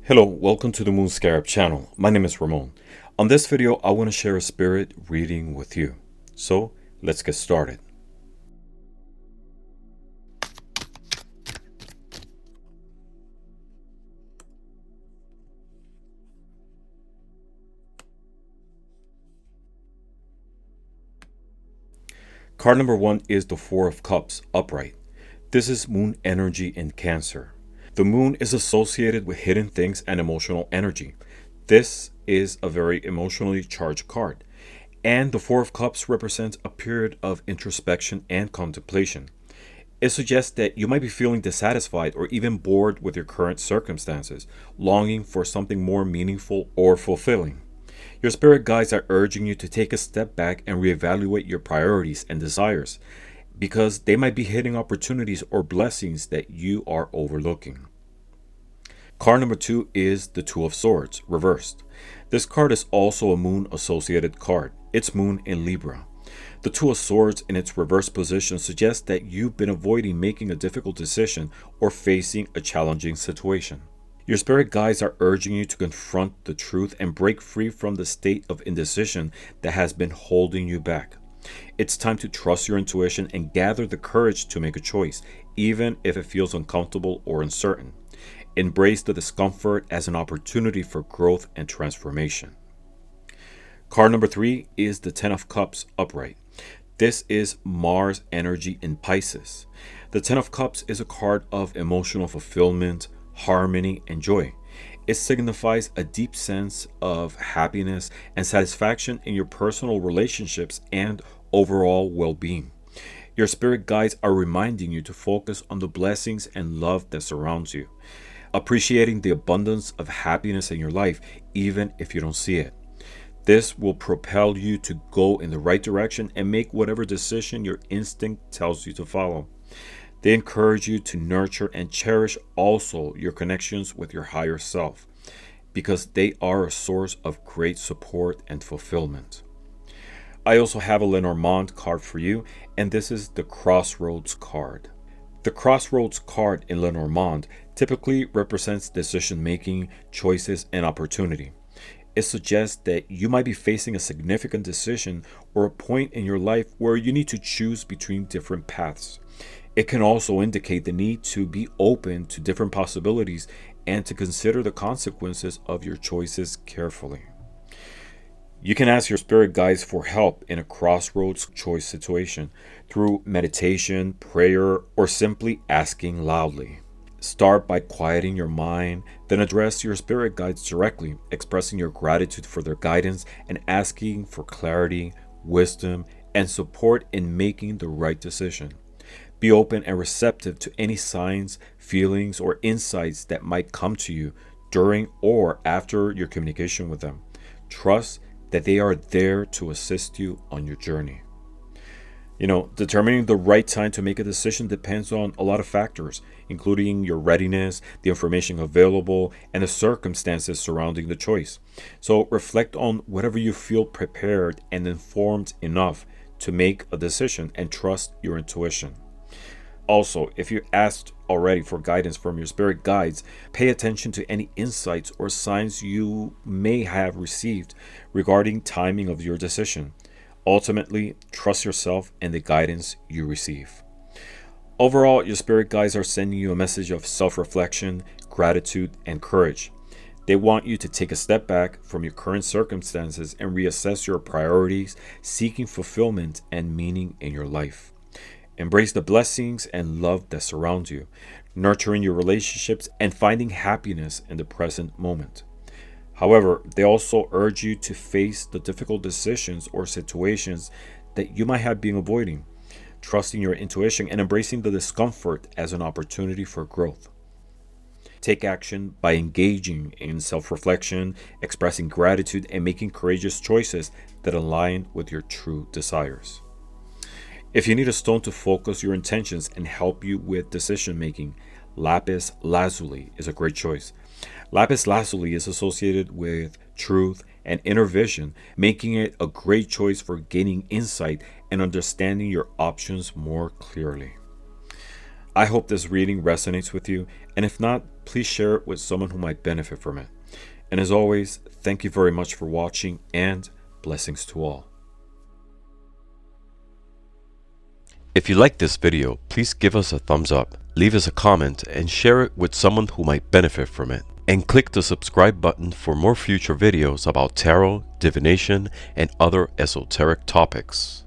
Hello, welcome to the Moon Scarab channel. My name is Ramon. On this video, I want to share a spirit reading with you. So, let's get started. Card number 1 is the Four of Cups, upright. This is moon energy in Cancer. The moon is associated with hidden things and emotional energy. This is a very emotionally charged card. And the Four of Cups represents a period of introspection and contemplation. It suggests that you might be feeling dissatisfied or even bored with your current circumstances, longing for something more meaningful or fulfilling. Your spirit guides are urging you to take a step back and reevaluate your priorities and desires, because they might be hidden opportunities or blessings that you are overlooking. Card number 2 is the Two of Swords, reversed. This card is also a moon associated card. It's moon in Libra. The Two of Swords in its reverse position suggests that you've been avoiding making a difficult decision or facing a challenging situation. Your spirit guides are urging you to confront the truth and break free from the state of indecision that has been holding you back. It's time to trust your intuition and gather the courage to make a choice, even if it feels uncomfortable or uncertain. Embrace the discomfort as an opportunity for growth and transformation. Card number 3 is the Ten of Cups, upright. This is Mars energy in Pisces. The Ten of Cups is a card of emotional fulfillment, harmony, and joy. It signifies a deep sense of happiness and satisfaction in your personal relationships and overall well-being. Your spirit guides are reminding you to focus on the blessings and love that surrounds you, appreciating the abundance of happiness in your life even if you don't see it. This will propel you to go in the right direction and make whatever decision your instinct tells you to follow. They encourage you to nurture and cherish also your connections with your higher self, because they are a source of great support and fulfillment. I also have a Lenormand card for you, and this is the Crossroads card. The Crossroads card in Lenormand typically represents decision-making, choices, and opportunity. It suggests that you might be facing a significant decision or a point in your life where you need to choose between different paths. It can also indicate the need to be open to different possibilities and to consider the consequences of your choices carefully. You can ask your spirit guides for help in a crossroads choice situation through meditation, prayer, or simply asking loudly. Start by quieting your mind, then address your spirit guides directly, expressing your gratitude for their guidance and asking for clarity, wisdom, and support in making the right decision. Be open and receptive to any signs, feelings, or insights that might come to you during or after your communication with them. Trust that they are there to assist you on your journey. Determining the right time to make a decision depends on a lot of factors, including your readiness, the information available, and the circumstances surrounding the choice. So reflect on whatever you feel prepared and informed enough to make a decision, and trust your intuition. Also, if you asked already for guidance from your spirit guides, pay attention to any insights or signs you may have received regarding timing of your decision. Ultimately, trust yourself and the guidance you receive. Overall, your spirit guides are sending you a message of self-reflection, gratitude, and courage. They want you to take a step back from your current circumstances and reassess your priorities, seeking fulfillment and meaning in your life. Embrace the blessings and love that surround you, nurturing your relationships and finding happiness in the present moment. However, they also urge you to face the difficult decisions or situations that you might have been avoiding, trusting your intuition and embracing the discomfort as an opportunity for growth. Take action by engaging in self-reflection, expressing gratitude, and making courageous choices that align with your true desires. If you need a stone to focus your intentions and help you with decision making, lapis lazuli is a great choice. Lapis lazuli is associated with truth and inner vision, making it a great choice for gaining insight and understanding your options more clearly. I hope this reading resonates with you, and if not, please share it with someone who might benefit from it. And as always, thank you very much for watching, and blessings to all. If you like this video, please give us a thumbs up, leave us a comment, and share it with someone who might benefit from it. And click the subscribe button for more future videos about tarot, divination, and other esoteric topics.